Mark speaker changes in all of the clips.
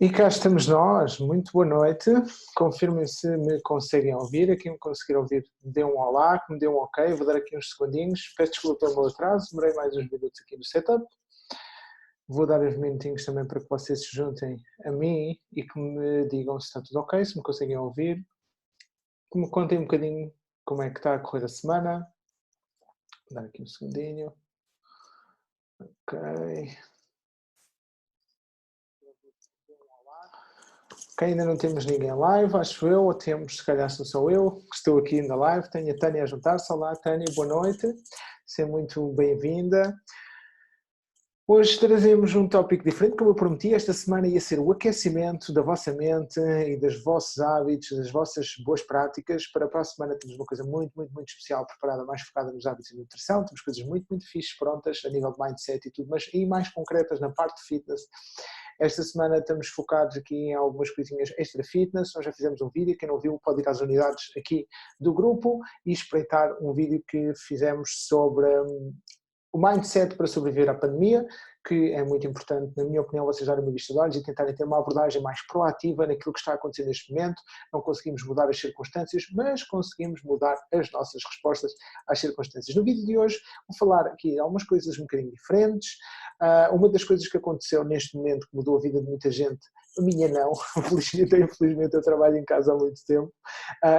Speaker 1: E cá estamos nós, muito boa noite. Confirmem se me conseguem ouvir. Aqui me conseguir ouvir, me dê um olá, que me dê um ok. Vou dar aqui uns segundinhos. Peço desculpa pelo meu atraso, demorei mais uns minutos aqui no setup. Vou dar uns minutinhos também para que vocês se juntem a mim e que me digam se está tudo ok, se me conseguem ouvir. Que me contem um bocadinho como é que está a correr a semana. Vou dar aqui um segundinho. Ok. Que ainda não temos ninguém live, acho eu, ou temos, se calhar sou eu, que estou aqui na live, tenho a Tânia a juntar-se. Olá Tânia, boa noite, seja muito bem-vinda. Hoje trazemos um tópico diferente, como eu prometi, esta semana ia ser o aquecimento da vossa mente e dos vossos hábitos, das vossas boas práticas. Para a próxima semana temos uma coisa muito especial preparada, mais focada nos hábitos de nutrição, temos coisas muito fixes prontas a nível de mindset e tudo, mas e mais concretas na parte de fitness. Esta semana estamos focados aqui em algumas coisinhas extra fitness, nós já fizemos um vídeo, quem não viu pode ir às unidades aqui do grupo e espreitar um vídeo que fizemos sobre o mindset para sobreviver à pandemia, que é muito importante, na minha opinião, vocês darem uma vista de olhos e tentarem ter uma abordagem mais proativa naquilo que está a acontecer neste momento. Não conseguimos mudar as circunstâncias, mas conseguimos mudar as nossas respostas às circunstâncias. No vídeo de hoje vou falar aqui de algumas coisas um bocadinho diferentes. Uma das coisas que aconteceu neste momento, que mudou a vida de muita gente, a minha não, felizmente ou infelizmente eu trabalho em casa há muito tempo,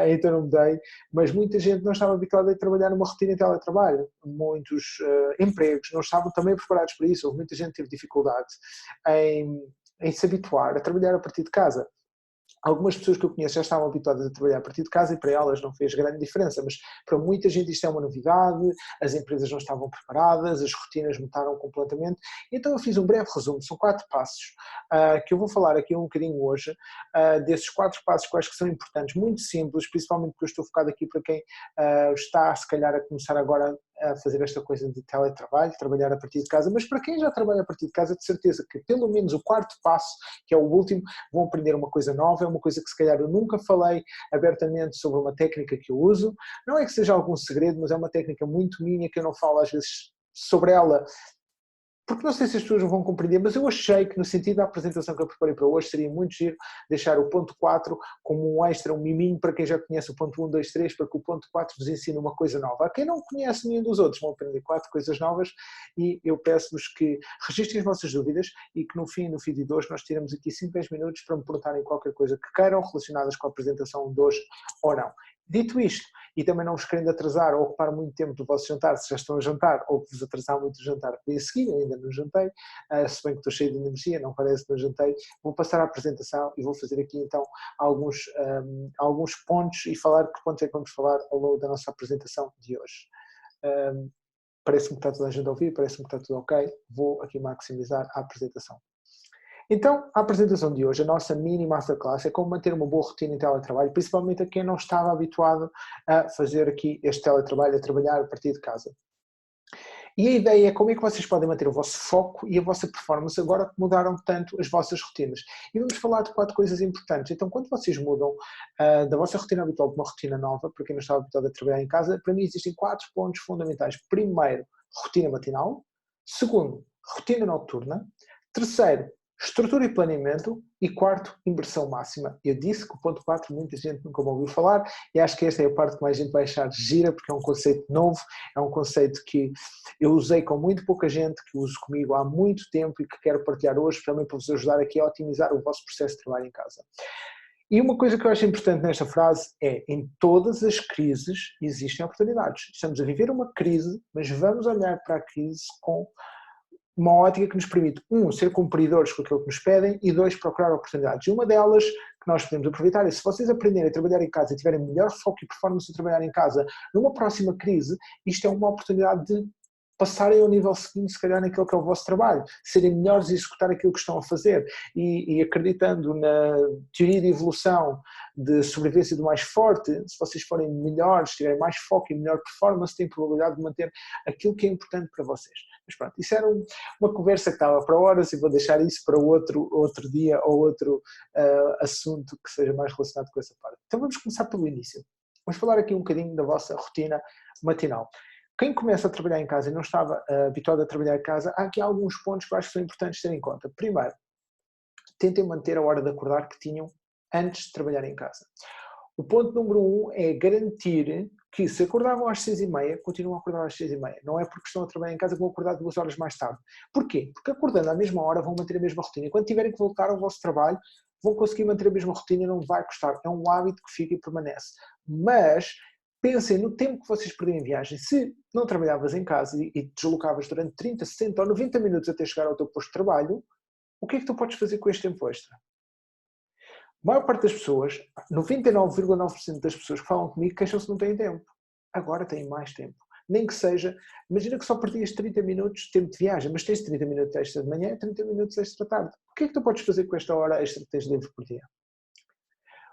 Speaker 1: então não mudei, mas muita gente não estava habituada a trabalhar numa rotina de teletrabalho, muitos empregos não estavam também preparados para isso, houve muita gente que teve dificuldade em se habituar a trabalhar a partir de casa. Algumas pessoas que eu conheço já estavam habituadas a trabalhar a partir de casa e para elas não fez grande diferença, mas para muita gente isto é uma novidade, as empresas não estavam preparadas, as rotinas mudaram completamente. Então eu fiz um breve resumo, são 4 passos que eu vou falar aqui um bocadinho hoje, desses 4 passos que eu acho que são importantes, muito simples, principalmente porque eu estou focado aqui para quem está se calhar a começar agora a fazer esta coisa de teletrabalho, trabalhar a partir de casa, mas para quem já trabalha a partir de casa, de certeza que pelo menos o 4º passo, que é o último, vão aprender uma coisa nova, é uma coisa que se calhar eu nunca falei abertamente sobre uma técnica que eu uso, não é que seja algum segredo, mas é uma técnica muito minha que eu não falo às vezes sobre ela, porque não sei se as pessoas vão compreender, mas eu achei que no sentido da apresentação que eu preparei para hoje seria muito giro deixar o ponto 4 como um extra, um miminho para quem já conhece o ponto 1, 2, 3, para que o ponto 4 vos ensine uma coisa nova. A quem não conhece nenhum dos outros vão aprender 4 coisas novas e eu peço-vos que registrem as vossas dúvidas e que no vídeo de hoje nós tiramos aqui 5, 10 minutos para me perguntarem qualquer coisa que queiram relacionadas com a apresentação de hoje ou não. Dito isto, e também não vos querendo atrasar ou ocupar muito tempo do vosso jantar, se já estão a jantar, ou que vos atrasar muito o jantar que vem a seguir, eu ainda não jantei, se bem que estou cheio de energia, não parece que não jantei, vou passar a apresentação e vou fazer aqui então alguns pontos e falar que pontos é que vamos falar ao longo da nossa apresentação de hoje. Parece-me que está toda a gente a ouvir, parece-me que está tudo ok, vou aqui maximizar a apresentação. Então, a apresentação de hoje, a nossa mini masterclass, é como manter uma boa rotina em teletrabalho, principalmente a quem não estava habituado a fazer aqui este teletrabalho, a trabalhar a partir de casa. E a ideia é como é que vocês podem manter o vosso foco e a vossa performance agora que mudaram tanto as vossas rotinas. E vamos falar de 4 coisas importantes. Então, quando vocês mudam da vossa rotina habitual para uma rotina nova, para quem não estava habituado a trabalhar em casa, para mim existem 4 pontos fundamentais. Primeiro, rotina matinal. Segundo, rotina noturna. Terceiro, estrutura e planeamento. E quarto, inversão máxima. Eu disse que o ponto 4 muita gente nunca me ouviu falar e acho que esta é a parte que mais gente vai achar gira porque é um conceito novo, é um conceito que eu usei com muito pouca gente, que uso comigo há muito tempo e que quero partilhar hoje também para vos ajudar aqui a otimizar o vosso processo de trabalho em casa. E uma coisa que eu acho importante nesta frase é, em todas as crises existem oportunidades. Estamos a viver uma crise, mas vamos olhar para a crise com uma ótica que nos permite, ser cumpridores com aquilo que nos pedem e 2, procurar oportunidades. E uma delas que nós podemos aproveitar é, se vocês aprenderem a trabalhar em casa e tiverem melhor foco e performance a trabalhar em casa, numa próxima crise, isto é uma oportunidade de passarem ao nível seguinte, se calhar, naquilo que é o vosso trabalho, serem melhores e executar aquilo que estão a fazer e acreditando na teoria de evolução de sobrevivência do mais forte, se vocês forem melhores, tiverem mais foco e melhor performance, têm probabilidade de manter aquilo que é importante para vocês. Mas pronto, isso era uma conversa que estava para horas e vou deixar isso para outro dia ou outro assunto que seja mais relacionado com essa parte. Então vamos começar pelo início. Vamos falar aqui um bocadinho da vossa rotina matinal. Quem começa a trabalhar em casa e não estava habituado a trabalhar em casa, há aqui alguns pontos que eu acho que são importantes ter em conta. Primeiro, tentem manter a hora de acordar que tinham antes de trabalhar em casa. O ponto número 1 é garantir que se acordavam às 6h30, continuam a acordar às 6h30. Não é porque estão a trabalhar em casa que vão acordar 2 horas mais tarde. Porquê? Porque acordando à mesma hora vão manter a mesma rotina. E quando tiverem que voltar ao vosso trabalho, vão conseguir manter a mesma rotina e não vai custar. É um hábito que fica e permanece. Mas pensem no tempo que vocês perderam em viagem. Se não trabalhavas em casa e te deslocavas durante 30, 60 ou 90 minutos até chegar ao teu posto de trabalho, o que é que tu podes fazer com este tempo extra? A maior parte das pessoas, 99,9% das pessoas que falam comigo queixam-se que não têm tempo. Agora têm mais tempo. Nem que seja, imagina que só perdias 30 minutos de tempo de viagem, mas tens 30 minutos extra de manhã e 30 minutos extra de tarde. O que é que tu podes fazer com esta hora extra que tens livre por dia?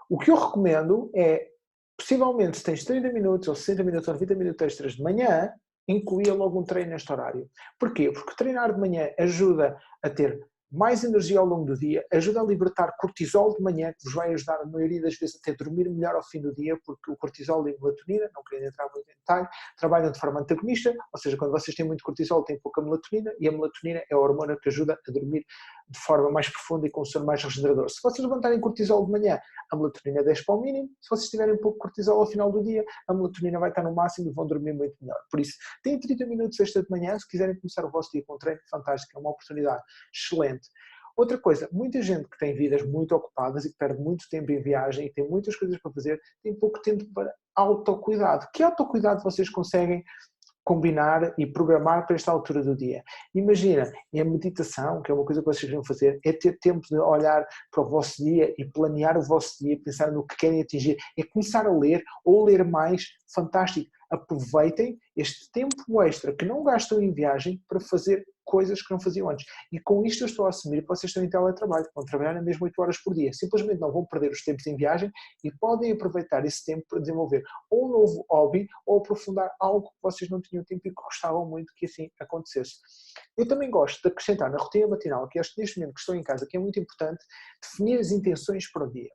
Speaker 1: O que eu recomendo é, possivelmente, se tens 30 minutos ou 60 minutos ou 90 minutos extras de manhã, incluir logo um treino neste horário. Porquê? Porque treinar de manhã ajuda a ter mais energia ao longo do dia, ajuda a libertar cortisol de manhã, que vos vai ajudar, a maioria das vezes, até dormir melhor ao fim do dia, porque o cortisol e a melatonina, não querendo entrar muito em detalhe, trabalham de forma antagonista, ou seja, quando vocês têm muito cortisol, têm pouca melatonina, e a melatonina é a hormona que ajuda a dormir de forma mais profunda e com um sono mais regenerador. Se vocês levantarem cortisol de manhã, a melatonina desce para o mínimo. Se vocês tiverem pouco cortisol ao final do dia, a melatonina vai estar no máximo e vão dormir muito melhor. Por isso, têm 30 minutos extra de manhã, se quiserem começar o vosso dia com um treino fantástico, é uma oportunidade excelente. Outra coisa, muita gente que tem vidas muito ocupadas e que perde muito tempo em viagem e tem muitas coisas para fazer, tem pouco tempo para autocuidado. Que autocuidado vocês conseguem combinar e programar para esta altura do dia? Imagina, a meditação, que é uma coisa que vocês vão fazer, é ter tempo de olhar para o vosso dia e planear o vosso dia, pensar no que querem atingir, é começar a ler ou ler mais, fantástico. Aproveitem este tempo extra que não gastam em viagem para fazer coisas que não faziam antes. E com isto eu estou a assumir que vocês estão em teletrabalho, vão trabalhar na mesma 8 horas por dia. Simplesmente não vão perder os tempos em viagem e podem aproveitar esse tempo para desenvolver ou um novo hobby ou aprofundar algo que vocês não tinham tempo e que gostavam muito que assim acontecesse. Eu também gosto de acrescentar na rotina matinal, que neste momento que estou em casa, que é muito importante, definir as intenções para o dia.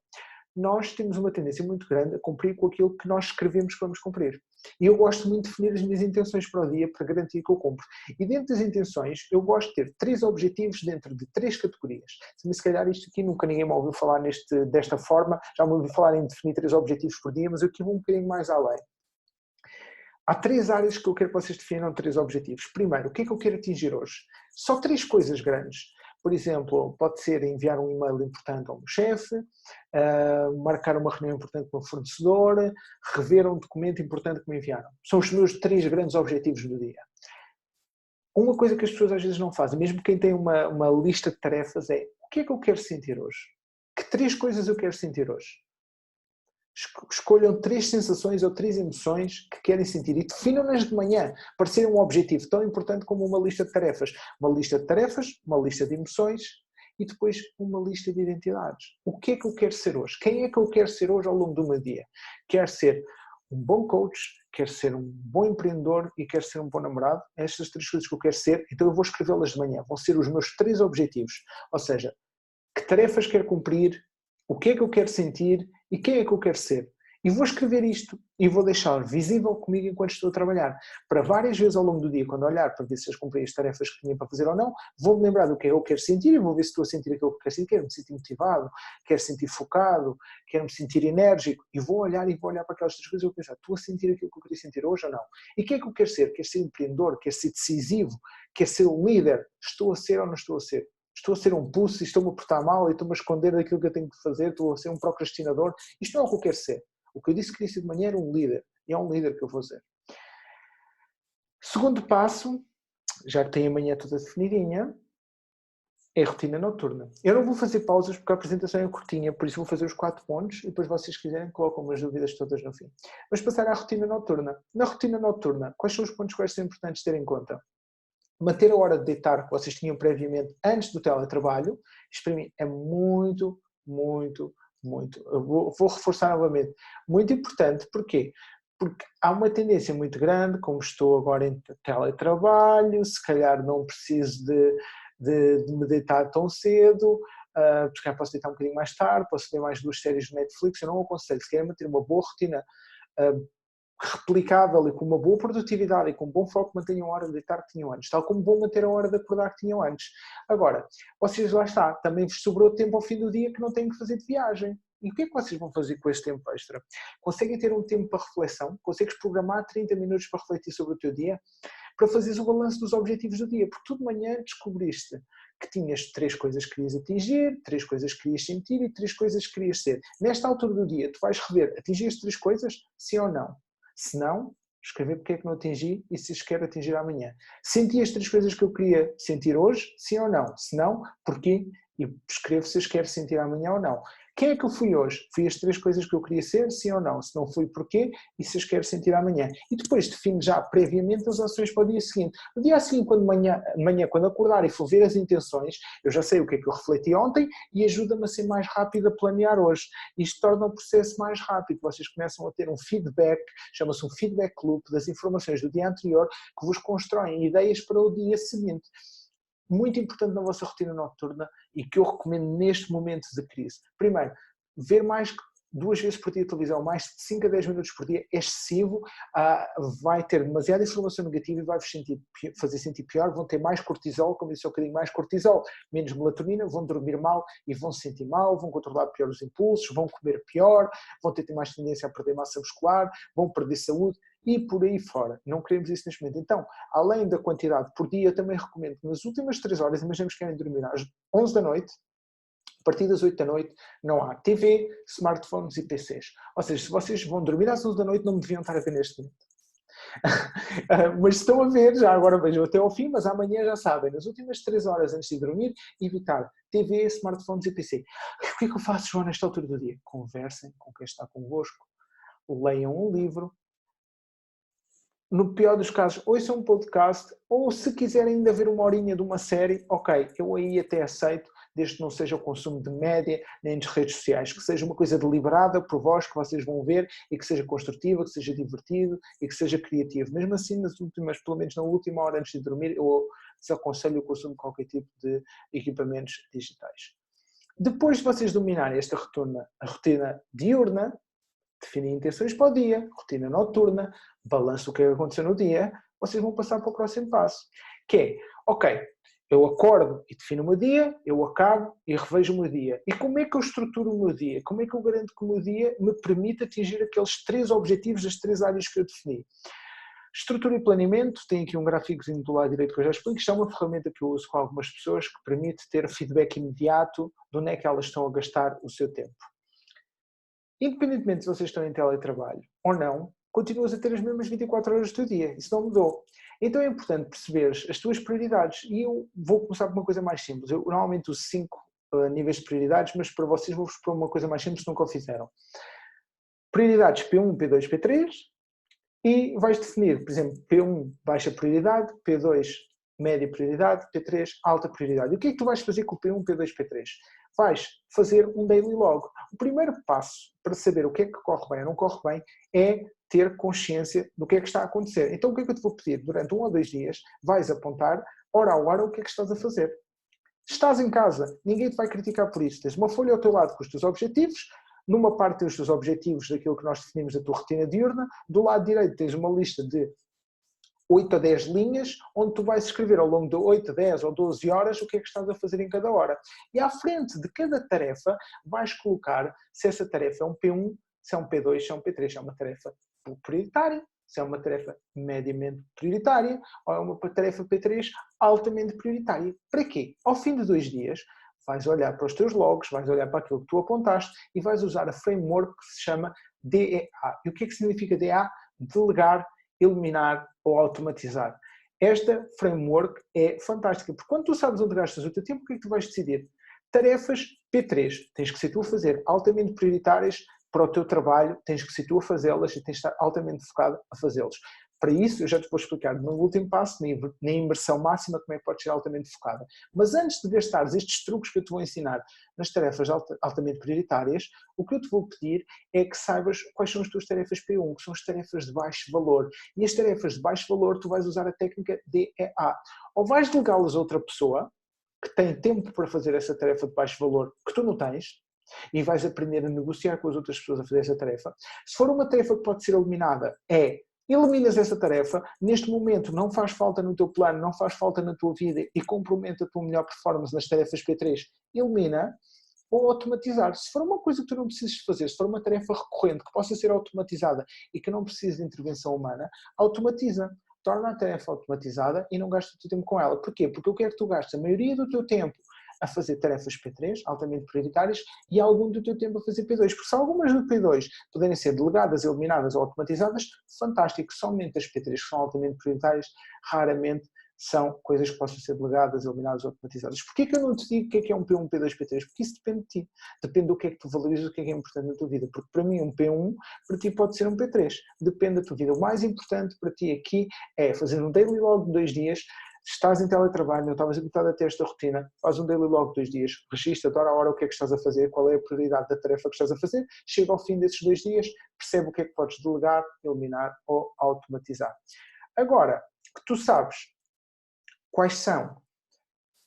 Speaker 1: Nós temos uma tendência muito grande a cumprir com aquilo que nós escrevemos que vamos cumprir. E eu gosto muito de definir as minhas intenções para o dia para garantir que eu cumpro. E dentro das intenções, eu gosto de ter 3 objetivos dentro de 3 categorias. Se calhar isto aqui nunca ninguém me ouviu falar desta forma, já me ouviu falar em definir 3 objetivos por dia, mas eu aqui vou um bocadinho mais além. Há 3 áreas que eu quero que vocês definam 3 objetivos. Primeiro, o que é que eu quero atingir hoje? Só 3 coisas grandes. Por exemplo, pode ser enviar um e-mail importante ao meu chefe, marcar uma reunião importante com o fornecedor, rever um documento importante que me enviaram. São os meus 3 grandes objetivos do dia. Uma coisa que as pessoas às vezes não fazem, mesmo quem tem uma lista de tarefas, é o que é que eu quero sentir hoje? Que 3 coisas eu quero sentir hoje? Escolham 3 sensações ou 3 emoções que querem sentir e definam-nas de manhã para ser um objetivo tão importante como uma lista de tarefas. Uma lista de tarefas, uma lista de emoções e depois uma lista de identidades. O que é que eu quero ser hoje? Quem é que eu quero ser hoje ao longo do meu dia? Quero ser um bom coach, quero ser um bom empreendedor e quero ser um bom namorado. Estas 3 coisas que eu quero ser, então eu vou escrevê-las de manhã. Vão ser os meus 3 objetivos. Ou seja, que tarefas quero cumprir, o que é que eu quero sentir e quem é que eu quero ser. E vou escrever isto e vou deixar visível comigo enquanto estou a trabalhar. Para várias vezes ao longo do dia, quando olhar para ver se eu cumpri as tarefas que tinha para fazer ou não, vou-me lembrar do que eu quero sentir e vou ver se estou a sentir aquilo que quero sentir. Quero me sentir motivado, quero sentir focado, quero me sentir enérgico. E vou olhar para aquelas 3 coisas e vou pensar, estou a sentir aquilo que eu queria sentir hoje ou não? E quem é que eu quero ser? Quero ser empreendedor, quero ser decisivo, quero ser um líder. Estou a ser ou não estou a ser? Estou a ser um pussy, estou-me a portar mal e estou-me a esconder daquilo que eu tenho que fazer, estou a ser um procrastinador. Isto não é o que eu quero ser. O que eu disse que queria ser de manhã era um líder. E é um líder que eu vou ser. Segundo passo, já que tem a manhã toda definidinha, é a rotina noturna. Eu não vou fazer pausas porque a apresentação é curtinha, por isso vou fazer os 4 pontos e depois vocês quiserem colocam umas dúvidas todas no fim. Vamos passar à rotina noturna. Na rotina noturna, quais são os pontos que são importantes ter em conta? Manter a hora de deitar que vocês tinham previamente antes do teletrabalho, isto para mim é muito, muito, muito. Eu vou reforçar novamente. Muito importante, porquê? Porque há uma tendência muito grande, como estou agora em teletrabalho, se calhar não preciso de me deitar tão cedo, porque posso deitar um bocadinho mais tarde, posso ver mais 2 séries de Netflix, eu não aconselho. Se querem manter uma boa rotina replicável e com uma boa produtividade e com um bom foco, mantenham a hora de deitar que tinham antes, tal como vão manter a hora de acordar que tinham antes. Agora, vocês lá está, também vos sobrou tempo ao fim do dia que não têm que fazer de viagem. E o que é que vocês vão fazer com esse tempo extra? Conseguem ter um tempo para reflexão? Consegues programar 30 minutos para refletir sobre o teu dia? Para fazeres o balanço dos objetivos do dia, porque tu de manhã descobriste que tinhas 3 coisas que querias atingir, 3 coisas que querias sentir e 3 coisas que querias ser. Nesta altura do dia, tu vais rever, atingir as 3 coisas, sim ou não? Se não, escrever porque é que não atingi e se as quero atingir amanhã. Senti as 3 coisas que eu queria sentir hoje, sim ou não? Se não, porquê? E escrevo se as quero sentir amanhã ou não. Quem é que eu fui hoje? Fui as 3 coisas que eu queria ser, sim ou não? Se não fui, porquê? E se as quero sentir amanhã. E depois defino já previamente as ações para o dia seguinte. No dia seguinte, quando quando acordar e for ver as intenções, eu já sei o que é que eu refleti ontem e ajuda-me a ser mais rápido a planear hoje. Isto torna o processo mais rápido. Vocês começam a ter um feedback, chama-se um feedback loop das informações do dia anterior que vos constroem ideias para o dia seguinte. Muito importante na vossa rotina noturna e que eu recomendo neste momento de crise. Primeiro, ver mais que 2 vezes por dia televisão, mais de 5 a 10 minutos por dia é excessivo, vai ter demasiada informação negativa e vai-vos fazer sentir pior, vão ter mais cortisol, como disse há um bocadinho, mais cortisol, menos melatonina, vão dormir mal e vão se sentir mal, vão controlar pior os impulsos, vão comer pior, vão ter mais tendência a perder massa muscular, vão perder saúde e por aí fora. Não queremos isso neste momento. Então, além da quantidade por dia, eu também recomendo que nas últimas 3 horas, imaginemos que querem dormir às 11 da noite, a partir das 8 da noite não há TV, smartphones e PCs. Ou seja, se vocês vão dormir às 11 da noite, não me deviam estar a ver neste momento. Mas estão a ver, já agora vejam até ao fim, mas amanhã já sabem, nas últimas 3 horas antes de dormir, evitar TV, smartphones e PC. O que é que eu faço, João, nesta altura do dia? Conversem com quem está convosco, leiam um livro, no pior dos casos, ouçam um podcast, ou se quiserem ainda ver uma horinha de uma série, ok, eu aí até aceito, desde que não seja o consumo de média, nem de redes sociais, que seja uma coisa deliberada por vós, que vocês vão ver, e que seja construtiva, que seja divertido, e que seja criativo. Mesmo assim, pelo menos na última hora antes de dormir, eu desaconselho o consumo de qualquer tipo de equipamentos digitais. Depois de vocês dominarem esta rotina diurna, definir intenções para o dia, rotina noturna, balanço o que aconteceu no dia, vocês vão passar para o próximo passo, que é, ok, eu acordo e defino o meu dia, eu acabo e revejo o meu dia. E como é que eu estruturo o meu dia? Como é que eu garanto que o meu dia me permite atingir aqueles 3 objetivos das 3 áreas que eu defini? Estrutura e planeamento, tem aqui um gráficozinho do lado direito que eu já explico, isto é uma ferramenta que eu uso com algumas pessoas que permite ter feedback imediato de onde é que elas estão a gastar o seu tempo. Independentemente se vocês estão em teletrabalho ou não, continuas a ter as mesmas 24 horas do teu dia. Isso não mudou. Então é importante perceberes as tuas prioridades. E eu vou começar por uma coisa mais simples. Eu normalmente uso 5 níveis de prioridades, mas para vocês vou-vos pôr uma coisa mais simples que nunca o fizeram. Prioridades P1, P2, P3 e vais definir, por exemplo, P1 baixa prioridade, P2 média prioridade, P3 alta prioridade. E o que é que tu vais fazer com o P1, P2, P3? Vais fazer um daily log. O primeiro passo para saber o que é que corre bem ou não corre bem é ter consciência do que é que está a acontecer. Então o que é que eu te vou pedir? Durante 1 ou 2 dias vais apontar, hora a hora, o que é que estás a fazer. Estás em casa, ninguém te vai criticar por isso. Tens uma folha ao teu lado com os teus objetivos, numa parte tens os teus objetivos daquilo que nós definimos da tua rotina diurna, do lado direito tens uma lista de 8 a 10 linhas, onde tu vais escrever ao longo de 8, 10 ou 12 horas o que é que estás a fazer em cada hora. E à frente de cada tarefa vais colocar se essa tarefa é um P1, se é um P2, se é um P3, se é uma tarefa prioritária, se é uma tarefa mediamente prioritária ou é uma tarefa P3 altamente prioritária. Para quê? Ao fim de 2 dias vais olhar para os teus logs, vais olhar para aquilo que tu apontaste e vais usar a framework que se chama DEA. E o que é que significa DEA? Delegar, eliminar ou automatizar. Esta framework é fantástica, porque quando tu sabes onde gastas o teu tempo, o que é que tu vais decidir? Tarefas P3, tens que ser tu a fazer, altamente prioritárias para o teu trabalho, tens que ser tu a fazê-las e tens de estar altamente focado a fazê-los. Para isso, eu já te vou explicar no último passo, na imersão máxima, como é que podes ser altamente focada. Mas antes de gastares estes truques que eu te vou ensinar nas tarefas altamente prioritárias, o que eu te vou pedir é que saibas quais são as tuas tarefas P1, que são as tarefas de baixo valor. E as tarefas de baixo valor, tu vais usar a técnica DEA. Ou vais delegá-las a outra pessoa, que tem tempo para fazer essa tarefa de baixo valor, que tu não tens, e vais aprender a negociar com as outras pessoas a fazer essa tarefa. Se for uma tarefa que pode ser eliminada, eliminas essa tarefa, neste momento não faz falta no teu plano, não faz falta na tua vida e compromete a tua melhor performance nas tarefas P3, elimina ou automatizar. Se for uma coisa que tu não precisas fazer, se for uma tarefa recorrente que possa ser automatizada e que não precise de intervenção humana, automatiza. Torna a tarefa automatizada e não gasta o teu tempo com ela. Porquê? Porque eu quero que tu gastes a maioria do teu tempo a fazer tarefas P3, altamente prioritárias, e algum do teu tempo a fazer P2. Porque se algumas do P2 puderem ser delegadas, eliminadas ou automatizadas, fantástico. Somente as P3 que são altamente prioritárias, raramente são coisas que possam ser delegadas, eliminadas ou automatizadas. Porquê que eu não te digo o que é um P1, P2, P3? Porque isso depende de ti. Depende do que é que tu valorizas, do que é importante na tua vida. Porque para mim um P1, para ti pode ser um P3. Depende da tua vida. O mais importante para ti aqui é fazer um daily log de 2 dias. Estás em teletrabalho, não estavas habituado a ter esta rotina, faz um daily log de 2 dias, registra-te hora a hora o que é que estás a fazer, qual é a prioridade da tarefa que estás a fazer, chega ao fim desses 2 dias, percebe o que é que podes delegar, eliminar ou automatizar. Agora, que tu sabes quais são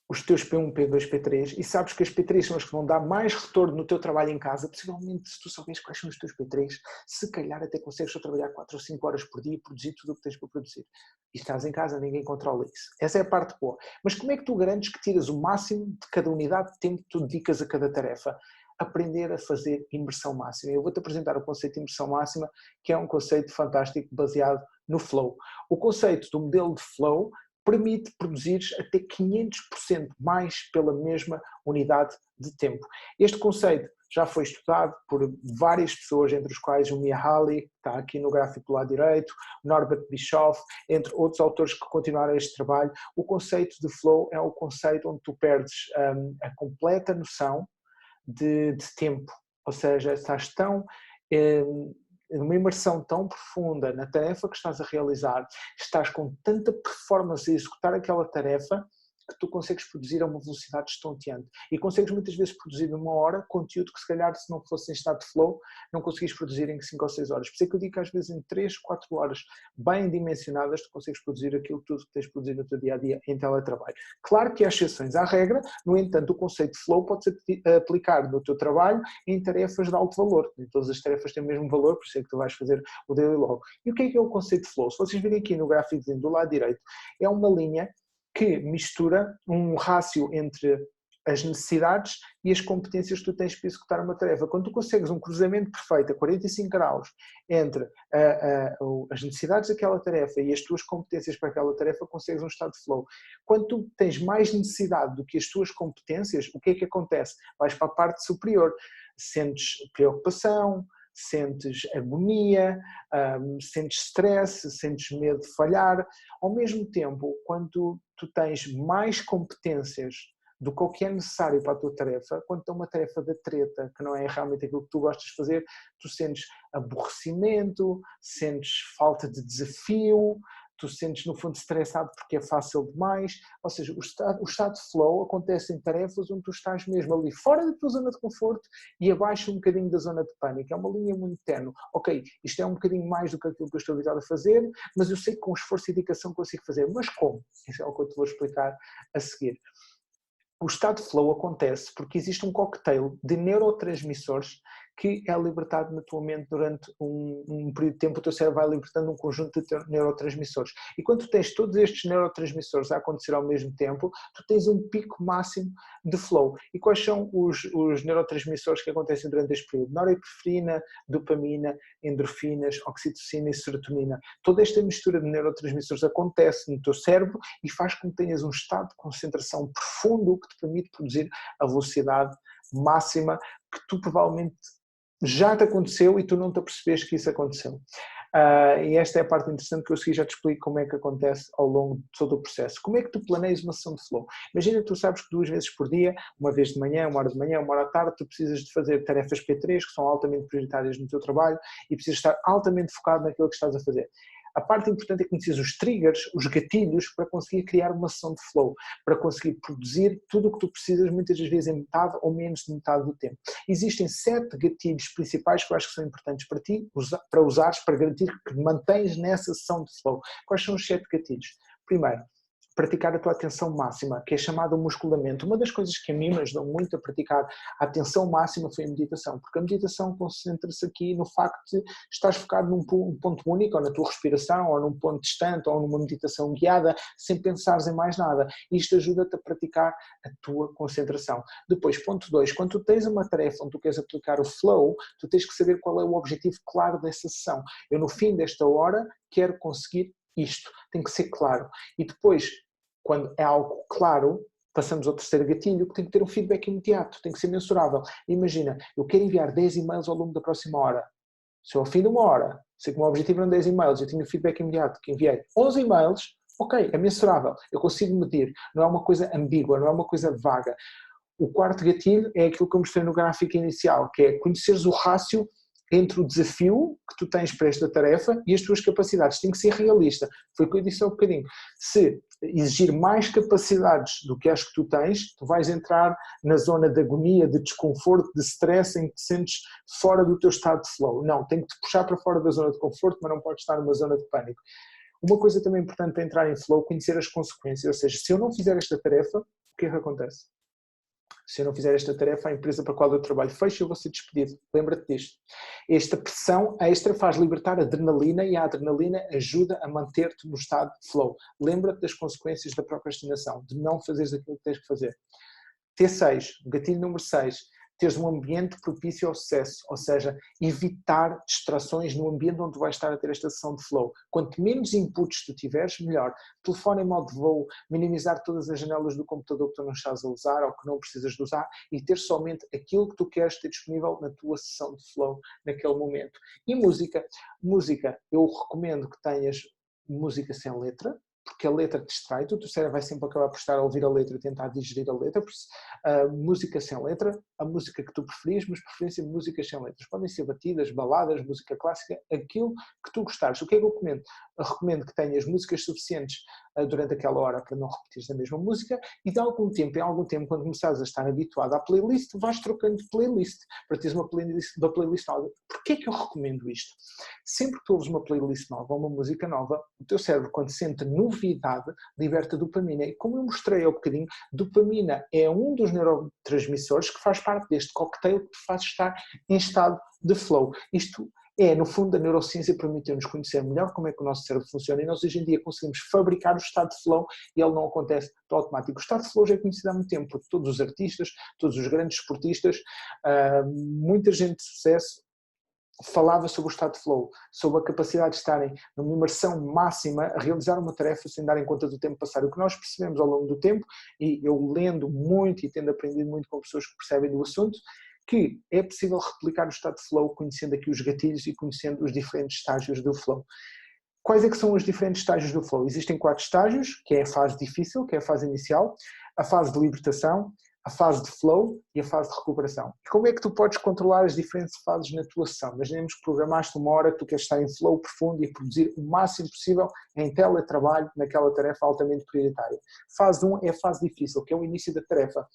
Speaker 1: os teus P1, P2, P3 e sabes que as P3 são as que vão dar mais retorno no teu trabalho em casa, possivelmente se tu souberes quais são os teus P3, se calhar até consegues só trabalhar 4 ou 5 horas por dia e produzir tudo o que tens para produzir. E estás em casa, ninguém controla isso. Essa é a parte boa. Mas como é que tu garantes que tiras o máximo de cada unidade de tempo que tu dedicas a cada tarefa? Aprender a fazer imersão máxima. Eu vou-te apresentar o conceito de imersão máxima, que é um conceito fantástico baseado no flow. O conceito do modelo de flow permite produzir até 500% mais pela mesma unidade de tempo. Este conceito já foi estudado por várias pessoas, entre os quais o Mihaly, que está aqui no gráfico do lado direito, Norbert Bischoff, entre outros autores que continuaram este trabalho. O conceito de flow é o conceito onde tu perdes a completa noção de tempo, ou seja, estás tão numa imersão tão profunda na tarefa que estás a realizar, estás com tanta performance a executar aquela tarefa que tu consegues produzir a uma velocidade estonteante e consegues muitas vezes produzir numa hora conteúdo que se calhar se não fosse em estado de flow não conseguis produzir em 5 ou 6 horas. Por isso é que eu digo que às vezes em 3, 4 horas bem dimensionadas tu consegues produzir aquilo tudo que tens de produzir no teu dia-a-dia em teletrabalho. Claro que há exceções à regra, no entanto o conceito de flow pode-se aplicar no teu trabalho em tarefas de alto valor. Nem todas as tarefas têm o mesmo valor, por isso é que tu vais fazer o daily log. E o que é o conceito de flow? Se vocês virem aqui no gráfico do lado direito, é uma linha que mistura um rácio entre as necessidades e as competências que tu tens para executar uma tarefa. Quando tu consegues um cruzamento perfeito a 45 graus entre as necessidades daquela tarefa e as tuas competências para aquela tarefa, consegues um estado de flow. Quando tu tens mais necessidade do que as tuas competências, o que é que acontece? Vais para a parte superior, sentes preocupação, sentes agonia, sentes stress, sentes medo de falhar. Ao mesmo tempo, quando tu tens mais competências do que o que é necessário para a tua tarefa, quando é uma tarefa de treta, que não é realmente aquilo que tu gostas de fazer, tu sentes aborrecimento, sentes falta de desafio, tu sentes no fundo estressado porque é fácil demais, ou seja, o estado de flow acontece em tarefas onde tu estás mesmo ali fora da tua zona de conforto e abaixo um bocadinho da zona de pânico, é uma linha muito tenue. Ok, isto é um bocadinho mais do que aquilo que eu estou habituado a fazer, mas eu sei que com esforço e dedicação consigo fazer, mas como? Isso é o que eu te vou explicar a seguir. O estado de flow acontece porque existe um cocktail de neurotransmissores que é libertado na tua mente durante um período de tempo. O teu cérebro vai libertando um conjunto de neurotransmissores. E quando tu tens todos estes neurotransmissores a acontecer ao mesmo tempo, tu tens um pico máximo de flow. E quais são os neurotransmissores que acontecem durante este período? Norepinefrina, dopamina, endorfinas, oxitocina e serotonina. Toda esta mistura de neurotransmissores acontece no teu cérebro e faz com que tenhas um estado de concentração profundo que te permite produzir a velocidade máxima que tu provavelmente já te aconteceu e tu não te apercebeste que isso aconteceu. E esta é a parte interessante que eu segui já te explico como é que acontece ao longo de todo o processo. Como é que tu planeias uma sessão de flow? Imagina que tu sabes que 2 vezes por dia, uma vez de manhã, 1 hora de manhã, 1 hora à tarde, tu precisas de fazer tarefas P3 que são altamente prioritárias no teu trabalho e precisas estar altamente focado naquilo que estás a fazer. A parte importante é conhecer os triggers, os gatilhos, para conseguir criar uma sessão de flow, para conseguir produzir tudo o que tu precisas, muitas das vezes em metade ou menos de metade do tempo. Existem 7 gatilhos principais que eu acho que são importantes para ti, para usares, para garantir que mantens nessa sessão de flow. Quais são os 7 gatilhos? Primeiro, praticar a tua atenção máxima, que é chamado musculamento. Uma das coisas que a mim me ajudou muito a praticar a atenção máxima foi a meditação, porque a meditação concentra-se aqui no facto de estás focado num ponto único, ou na tua respiração, ou num ponto distante, ou numa meditação guiada, sem pensares em mais nada. Isto ajuda-te a praticar a tua concentração. Depois, ponto 2, quando tu tens uma tarefa onde tu queres aplicar o flow, tu tens que saber qual é o objetivo claro dessa sessão. Eu, no fim desta hora, quero conseguir isto. Tem que ser claro. E depois, quando é algo claro, passamos ao terceiro gatilho, que tem que ter um feedback imediato, tem que ser mensurável. Imagina, eu quero enviar 10 e-mails ao longo da próxima hora. Se eu, ao fim de uma hora, sei que o meu objetivo eram 10 e-mails, eu tinha o feedback imediato, que enviei 11 e-mails, ok, é mensurável, eu consigo medir, não é uma coisa ambígua, não é uma coisa vaga. O quarto gatilho é aquilo que eu mostrei no gráfico inicial, que é conheceres o rácio entre o desafio que tu tens para esta tarefa e as tuas capacidades. Tem que ser realista. Foi o que eu disse há um bocadinho. Se exigir mais capacidades do que as que tu tens, tu vais entrar na zona de agonia, de desconforto, de stress, em que te sentes fora do teu estado de flow. Não, tem que te puxar para fora da zona de conforto, mas não podes estar numa zona de pânico. Uma coisa também importante para entrar em flow, conhecer as consequências. Ou seja, se eu não fizer esta tarefa, o que é que acontece? Se eu não fizer esta tarefa, a empresa para a qual eu trabalho fecha e eu vou ser despedido. Lembra-te disto. Esta pressão extra faz libertar adrenalina e a adrenalina ajuda a manter-te no estado de flow. Lembra-te das consequências da procrastinação, de não fazeres aquilo que tens que fazer. T6, gatilho número 6, teres um ambiente propício ao sucesso, ou seja, evitar distrações no ambiente onde tu vais estar a ter esta sessão de flow. Quanto menos inputs tu tiveres, melhor. Telefone em modo de voo, minimizar todas as janelas do computador que tu não estás a usar ou que não precisas de usar e ter somente aquilo que tu queres ter disponível na tua sessão de flow naquele momento. E música. Música, eu recomendo que tenhas música sem letra, porque a letra te distrai, o teu cérebro vai sempre acabar por estar a ouvir a letra e tentar digerir a letra, música sem letra, a música que tu preferis, mas preferência de músicas sem letras. Podem ser batidas, baladas, música clássica, aquilo que tu gostares. O que é que eu recomendo? Eu recomendo que tenhas músicas suficientes durante aquela hora para não repetires a mesma música e de algum tempo, em algum tempo, quando começares a estar habituado à playlist, vais trocando de playlist para teres uma playlist nova. Porquê é que eu recomendo isto? Sempre que tu ouves uma playlist nova, uma música nova, o teu cérebro, quando sente novidade, liberta dopamina. E como eu mostrei há um bocadinho, dopamina é um dos neurotransmissores que faz parte deste cocktail que te faz estar em estado de flow. Isto é, no fundo, a neurociência permitiu-nos conhecer melhor como é que o nosso cérebro funciona e nós hoje em dia conseguimos fabricar o estado de flow e ele não acontece de automático. O estado de flow já é conhecido há muito tempo, porque todos os artistas, todos os grandes esportistas, muita gente de sucesso falava sobre o estado de flow, sobre a capacidade de estarem numa imersão máxima a realizar uma tarefa sem darem conta do tempo passar. O que nós percebemos ao longo do tempo, e eu lendo muito e tendo aprendido muito com pessoas que percebem do assunto, que é possível replicar o estado de flow conhecendo aqui os gatilhos e conhecendo os diferentes estágios do flow. Quais é que são os diferentes estágios do flow? Existem 4 estágios, que é a fase difícil, que é a fase inicial, a fase de libertação, a fase de flow e a fase de recuperação. E como é que tu podes controlar as diferentes fases na tua sessão? Imaginemos que programaste uma hora que tu queres estar em flow profundo e produzir o máximo possível em teletrabalho naquela tarefa altamente prioritária. Fase 1 é a fase difícil, que é o início da tarefa.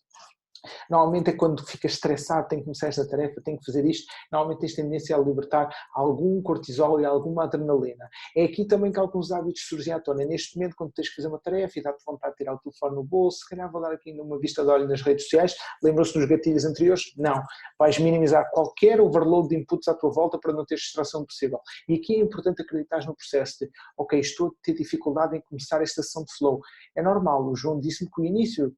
Speaker 1: Normalmente é quando ficas estressado, tenho que começar esta tarefa, tenho que fazer isto, normalmente tens tendência a libertar algum cortisol e alguma adrenalina. É aqui também que alguns hábitos surgem à tona. Neste momento, quando tens que fazer uma tarefa e dá-te vontade de tirar o telefone no bolso, se calhar vou dar aqui ainda uma vista de olho nas redes sociais, lembram-se dos gatilhos anteriores? Não. Vais minimizar qualquer overload de inputs à tua volta para não ter distração possível. E aqui é importante acreditar no processo de, ok, estou a ter dificuldade em começar esta sessão de flow. É normal, o João disse-me que o início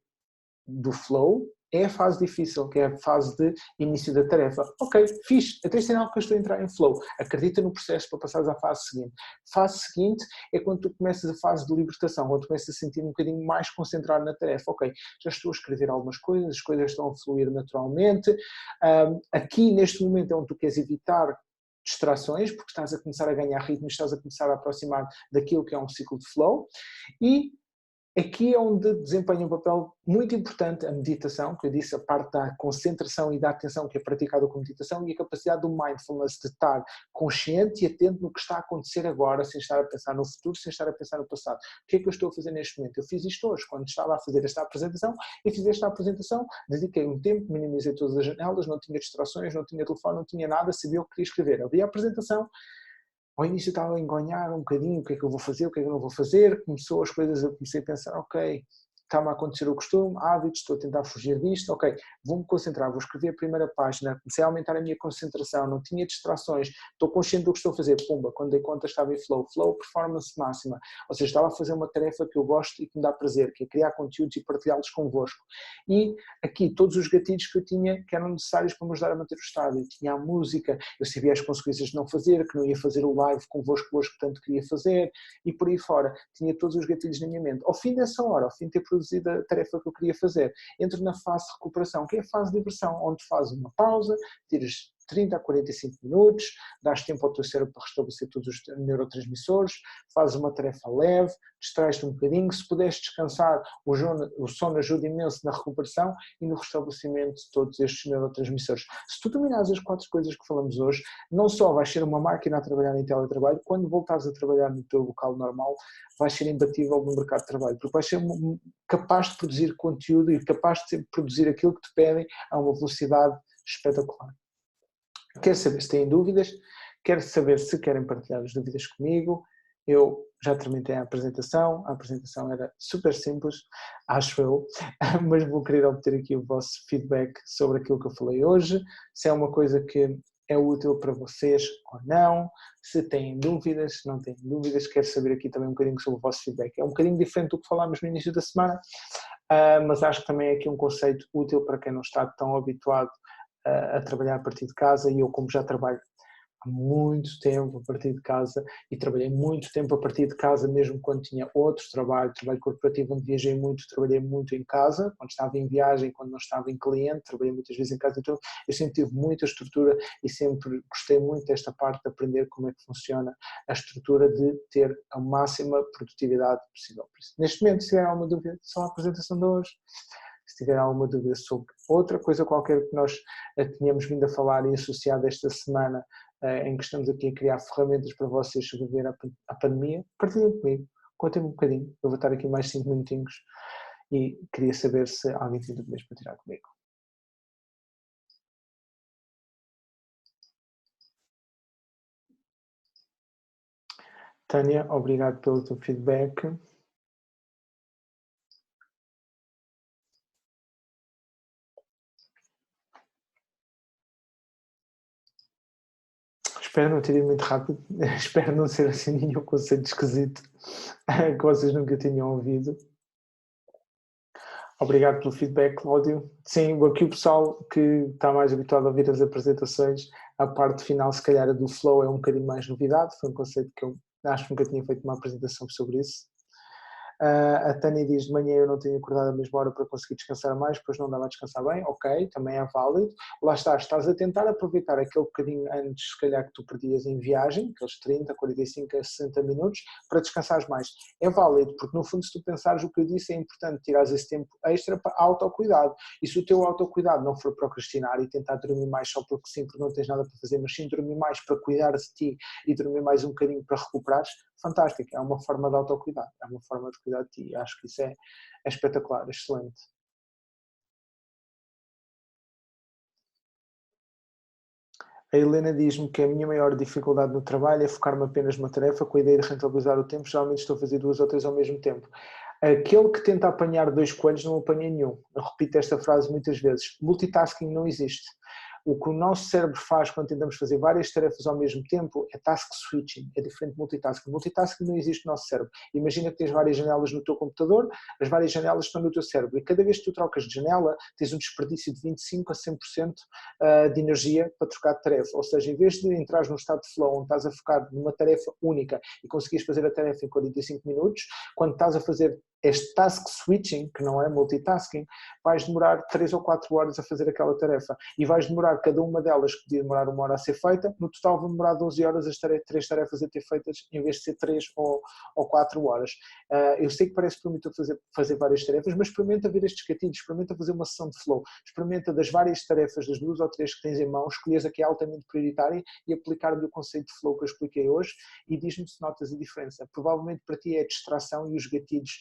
Speaker 1: do flow é a fase difícil, que é a fase de início da tarefa. Ok, fixe, até sinal que eu estou a entrar em flow. Acredita no processo para passares à fase seguinte. Fase seguinte é quando tu começas a fase de libertação, quando tu começas a sentir um bocadinho mais concentrado na tarefa. Ok, já estou a escrever algumas coisas, as coisas estão a fluir naturalmente. Aqui, neste momento, é onde tu queres evitar distrações, porque estás a começar a ganhar ritmo, estás a começar a aproximar daquilo que é um ciclo de flow. E aqui é onde desempenha um papel muito importante a meditação, que eu disse, a parte da concentração e da atenção que é praticada com meditação e a capacidade do mindfulness de estar consciente e atento no que está a acontecer agora, sem estar a pensar no futuro, sem estar a pensar no passado. O que é que eu estou a fazer neste momento? Eu fiz isto hoje, quando estava a fazer esta apresentação, dediquei um tempo, minimizei todas as janelas, não tinha distrações, não tinha telefone, não tinha nada, sabia o que queria escrever. Eu vi a apresentação, ao início estava a engonhar um bocadinho o que é que eu vou fazer, o que é que eu não vou fazer, começou as coisas, eu comecei a pensar, ok, está-me a acontecer o costume, hábitos, estou a tentar fugir disto, ok, vou-me concentrar, vou escrever a primeira página, comecei a aumentar a minha concentração, não tinha distrações, estou consciente do que estou a fazer, pumba, quando dei conta estava em flow, performance máxima, ou seja, estava a fazer uma tarefa que eu gosto e que me dá prazer, que é criar conteúdos e partilhá-los convosco. E aqui todos os gatilhos que eu tinha que eram necessários para me ajudar a manter o estado, eu tinha a música, eu sabia as consequências de não fazer, que não ia fazer o live convosco hoje que tanto queria fazer, e por aí fora, tinha todos os gatilhos na minha mente. Ao fim dessa hora, ao fim de ter produzido a tarefa que eu queria fazer, entro na fase de recuperação, que é a fase de diversão, onde fazes uma pausa, tiras 30 a 45 minutos, dás tempo ao teu cérebro para restabelecer todos os neurotransmissores, fazes uma tarefa leve, distrais-te um bocadinho, se puderes descansar, o sono ajuda imenso na recuperação e no restabelecimento de todos estes neurotransmissores. Se tu dominares as 4 coisas que falamos hoje, não só vais ser uma máquina a trabalhar em teletrabalho, quando voltares a trabalhar no teu local normal, vais ser imbatível no mercado de trabalho, porque vais ser capaz de produzir conteúdo e capaz de produzir aquilo que te pedem a uma velocidade espetacular. Quero saber se têm dúvidas, quero saber se querem partilhar as dúvidas comigo. Eu já terminei a apresentação era super simples, acho eu, mas vou querer obter aqui o vosso feedback sobre aquilo que eu falei hoje, se é uma coisa que é útil para vocês ou não, se têm dúvidas, se não têm dúvidas, quero saber aqui também um bocadinho sobre o vosso feedback. É um bocadinho diferente do que falámos no início da semana, mas acho que também é aqui um conceito útil para quem não está tão habituado a trabalhar a partir de casa, e eu, como já trabalho há muito tempo a partir de casa e trabalhei muito tempo a partir de casa mesmo quando tinha outros trabalho corporativo onde viajei muito, trabalhei muito em casa, quando estava em viagem, quando não estava em cliente, trabalhei muitas vezes em casa, então eu sempre tive muita estrutura e sempre gostei muito desta parte de aprender como é que funciona a estrutura de ter a máxima produtividade possível. Por isso, neste momento, se tiver alguma dúvida, só a apresentação de hoje. Se tiver alguma dúvida sobre outra coisa qualquer que nós tínhamos vindo a falar e associado esta semana, em que estamos aqui a criar ferramentas para vocês sobreviver à pandemia, partilhem comigo, contem-me um bocadinho, eu vou estar aqui mais 5 minutinhos e queria saber se alguém tem dúvidas para tirar comigo. Tânia, obrigado pelo teu feedback. Espero não ter ido muito rápido, espero não ser assim nenhum conceito esquisito que vocês nunca tinham ouvido. Obrigado pelo feedback, Cláudio. Sim, aqui o pessoal que está mais habituado a ouvir as apresentações, a parte final, se calhar, a do flow é um bocadinho mais novidade, foi um conceito que eu acho que nunca tinha feito uma apresentação sobre isso. A Tânia diz, de manhã eu não tenho acordado à mesma hora para conseguir descansar mais, pois não dava a descansar bem, ok, também é válido. Lá estás a tentar aproveitar aquele bocadinho antes, se calhar, que tu perdias em viagem, aqueles 30, 45 a 60 minutos, para descansares mais. É válido, porque no fundo, se tu pensares o que eu disse, é importante tirares esse tempo extra para autocuidado. E se o teu autocuidado não for procrastinar e tentar dormir mais só porque sim, porque não tens nada para fazer, mas sim dormir mais para cuidar de ti e dormir mais um bocadinho para recuperares, fantástico, é uma forma de autocuidado, é uma forma de cuidar de ti, acho que isso é espetacular, excelente. A Helena diz-me que a minha maior dificuldade no trabalho é focar-me apenas numa tarefa com a ideia de rentabilizar o tempo, geralmente estou a fazer 2 ou 3 ao mesmo tempo. Aquele que tenta apanhar 2 coelhos não apanha nenhum. Eu repito esta frase muitas vezes. Multitasking não existe. O que o nosso cérebro faz quando tentamos fazer várias tarefas ao mesmo tempo é task switching, é diferente de multitasking. Multitasking não existe no nosso cérebro. Imagina que tens várias janelas no teu computador, as várias janelas estão no teu cérebro e cada vez que tu trocas de janela tens um desperdício de 25 a 100% de energia para trocar de tarefa. Ou seja, em vez de entrar num estado de flow onde estás a focar numa tarefa única e conseguires fazer a tarefa em 45 minutos, quando estás a fazer este task switching, que não é multitasking, vais demorar 3 ou 4 horas a fazer aquela tarefa e vais demorar cada uma delas, que podia demorar 1 hora a ser feita, no total vão demorar 12 horas as 3 tarefas a ter feitas em vez de ser 3 ou 4 horas. Eu sei que parece permitir fazer várias tarefas, mas experimenta ver estes gatilhos, experimenta fazer uma sessão de flow, experimenta das várias tarefas, das 2 ou 3 que tens em mão, escolhes a que é altamente prioritária e aplicar-lhe o conceito de flow que eu expliquei hoje e diz-me se notas a diferença. Provavelmente para ti é a distração e os gatilhos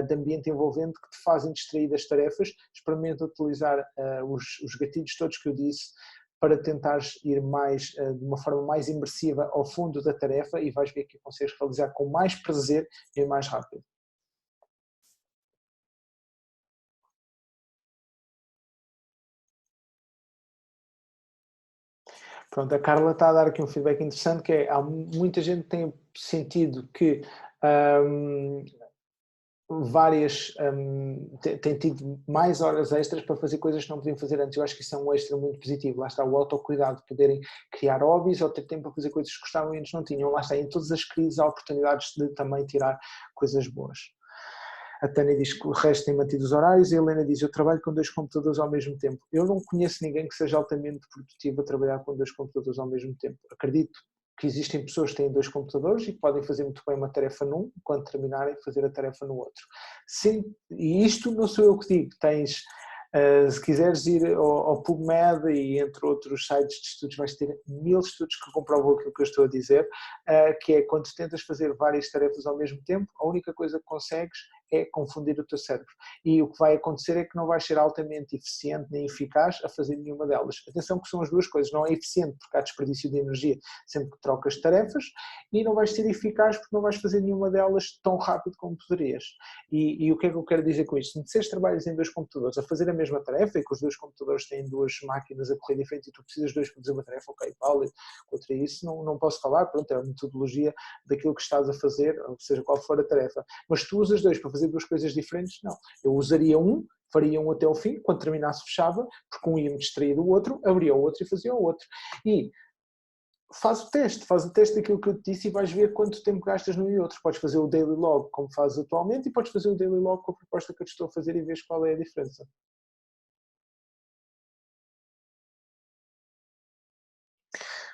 Speaker 1: de ambiente envolvente que te fazem distrair das tarefas. Experimenta utilizar os gatilhos todos que eu disse para tentares ir de uma forma mais imersiva ao fundo da tarefa e vais ver que consegues realizar com mais prazer e mais rápido. Pronto, a Carla está a dar aqui um feedback interessante, que é, há muita gente que tem sentido que tem tido mais horas extras para fazer coisas que não podiam fazer antes. Eu acho que isso é um extra muito positivo. Lá está o autocuidado, poderem criar hobbies ou ter tempo para fazer coisas que gostavam e antes não tinham. Lá está, em todas as crises há oportunidades de também tirar coisas boas. A Tânia diz que o resto tem mantido os horários e a Helena diz, eu trabalho com 2 computadores ao mesmo tempo. Eu não conheço ninguém que seja altamente produtivo a trabalhar com 2 computadores ao mesmo tempo. Acredito que existem pessoas que têm 2 computadores e que podem fazer muito bem uma tarefa num, quando terminarem, fazer a tarefa no outro. Sim, e isto não sou eu que digo, se quiseres ir ao PubMed e entre outros sites de estudos, vais ter 1000 estudos que comprovam aquilo que eu estou a dizer, que é quando tentas fazer várias tarefas ao mesmo tempo, a única coisa que consegues é confundir o teu cérebro. E o que vai acontecer é que não vais ser altamente eficiente nem eficaz a fazer nenhuma delas. Atenção que são as duas coisas, não é eficiente porque há desperdício de energia sempre que trocas tarefas e não vais ser eficaz porque não vais fazer nenhuma delas tão rápido como poderias. E o que é que eu quero dizer com isto? Se disseres trabalhas em 2 computadores a fazer a mesma tarefa e que os 2 computadores têm 2 máquinas a correr diferente e tu precisas de 2 para fazer uma tarefa, ok, válido, contra isso não posso falar, pronto, é a metodologia daquilo que estás a fazer, ou seja, qual for a tarefa. Mas tu usas 2 para fazer 2 coisas diferentes? Não. Eu usaria um, faria um até ao fim, quando terminasse fechava, porque um ia-me distrair do outro, abria o outro e fazia o outro. E faz o teste daquilo que eu te disse e vais ver quanto tempo gastas num e outro. Podes fazer o daily log como fazes atualmente e podes fazer o daily log com a proposta que eu te estou a fazer e vês qual é a diferença.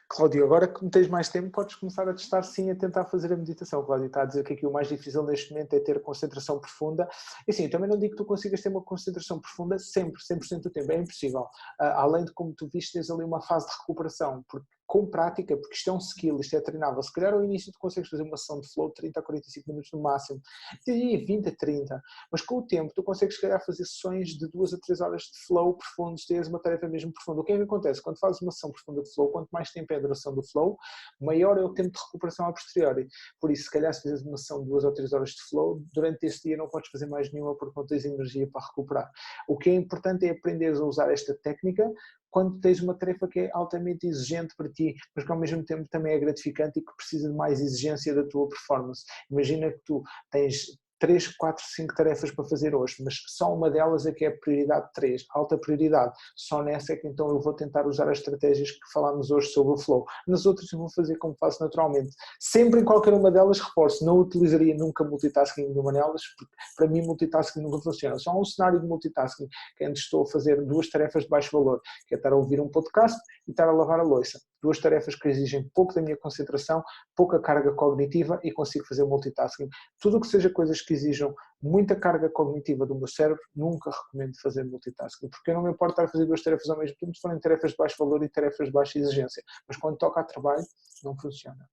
Speaker 1: Cláudio, agora que tens mais tempo, podes começar a testar sim, a tentar fazer a meditação. Cláudio está a dizer que aqui o mais difícil neste momento é ter concentração profunda. E sim, eu também não digo que tu consigas ter uma concentração profunda sempre, 100% do tempo, é impossível. Além de, como tu viste, tens ali uma fase de recuperação, porque com prática, porque isto é um skill, isto é treinável. Se calhar ao início tu consegues fazer uma sessão de flow 30 a 45 minutos no máximo, e 20 a 30, mas com o tempo tu consegues se calhar fazer sessões de 2 a 3 horas de flow profundos, tens uma tarefa mesmo profunda. O que é que acontece? Quando fazes uma sessão profunda de flow, quanto mais tempo é a duração do flow, maior é o tempo de recuperação a posteriori. Por isso, se calhar se fizeres uma sessão de 2 ou 3 horas de flow, durante esse dia não podes fazer mais nenhuma porque não tens energia para recuperar. O que é importante é aprenderes a usar esta técnica quando tens uma tarefa que é altamente exigente para ti, mas que ao mesmo tempo também é gratificante e que precisa de mais exigência da tua performance. Imagina que tu tens 3, 4, 5 tarefas para fazer hoje, mas só uma delas é que é prioridade 3, alta prioridade. Só nessa é que então eu vou tentar usar as estratégias que falámos hoje sobre o flow. Nas outras eu vou fazer como faço naturalmente. Sempre em qualquer uma delas, reforço, não utilizaria nunca multitasking nenhuma delas, porque para mim multitasking nunca funciona. Só há um cenário de multitasking, que é onde estou a fazer 2 tarefas de baixo valor, que é estar a ouvir um podcast e estar a lavar a louça. 2 tarefas que exigem pouco da minha concentração, pouca carga cognitiva e consigo fazer multitasking. Tudo o que seja coisas que exijam muita carga cognitiva do meu cérebro, nunca recomendo fazer multitasking, porque eu não me importo estar a fazer 2 tarefas ao mesmo tempo, se forem tarefas de baixo valor e tarefas de baixa exigência, mas quando toca a trabalho, não funciona.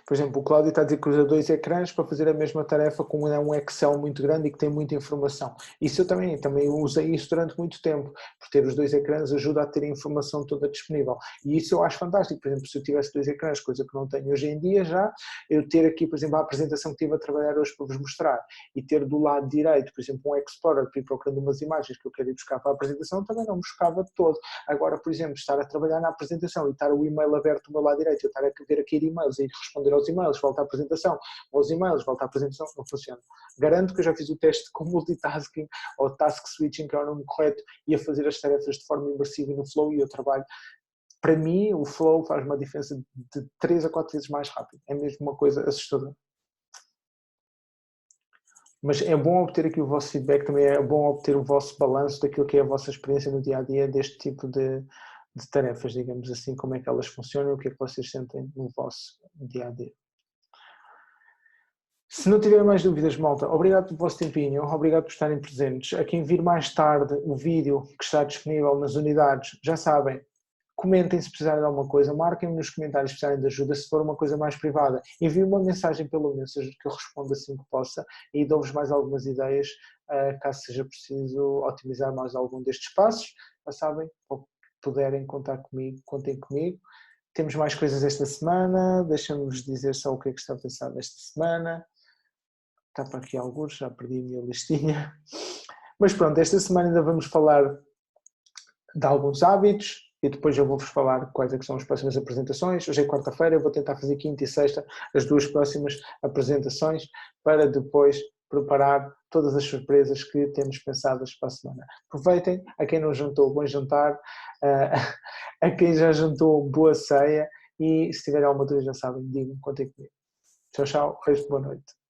Speaker 1: Por exemplo, o Cláudio está a dizer que usa 2 ecrãs para fazer a mesma tarefa com um Excel muito grande e que tem muita informação. Isso eu também usei isso durante muito tempo, por ter os 2 ecrãs ajuda a ter a informação toda disponível. E isso eu acho fantástico. Por exemplo, se eu tivesse 2 ecrãs, coisa que não tenho hoje em dia já, eu ter aqui, por exemplo, a apresentação que estive a trabalhar hoje para vos mostrar e ter do lado direito, por exemplo, um Explorer para ir procurando umas imagens que eu quero ir buscar para a apresentação, também não buscava de todo. Agora, por exemplo, estar a trabalhar na apresentação e estar o e-mail aberto do meu lado direito, eu estar a ver aqui e-mails e responder aos e-mails, volta à apresentação, aos e-mails, volta à apresentação, não funciona. Garanto que eu já fiz o teste com multitasking ou task switching, que é o nome correto, e a fazer as tarefas de forma imersiva e no flow e eu trabalho. Para mim, o flow faz uma diferença de 3 a 4 vezes mais rápido. É mesmo uma coisa assustadora. Mas é bom obter aqui o vosso feedback, também é bom obter o vosso balanço daquilo que é a vossa experiência no dia-a-dia deste tipo de tarefas, digamos assim, como é que elas funcionam e o que é que vocês sentem no vosso dia-a-dia. Se não tiverem mais dúvidas, malta, obrigado pelo vosso tempinho, obrigado por estarem presentes. A quem vir mais tarde o vídeo que está disponível nas unidades, já sabem, comentem se precisarem de alguma coisa, marquem-me nos comentários se precisarem de ajuda, se for uma coisa mais privada. Enviem uma mensagem pelo Messenger que eu respondo assim que possa e dou-vos mais algumas ideias, caso seja preciso otimizar mais algum destes passos. Já sabem, puderem contar comigo, contem comigo. Temos mais coisas esta semana, deixa-me-vos dizer só o que é que está a pensar esta semana. Está para aqui alguns, já perdi a minha listinha. Mas pronto, esta semana ainda vamos falar de alguns hábitos e depois eu vou-vos falar quais é que são as próximas apresentações. Hoje é quarta-feira, eu vou tentar fazer quinta e sexta as duas próximas apresentações para depois preparar todas as surpresas que temos pensadas para a semana. Aproveitem, a quem não jantou, bom jantar, a quem já jantou, boa ceia e se tiverem alguma dúvida já sabem, digam, contem comigo. Tchau, tchau, resto boa noite.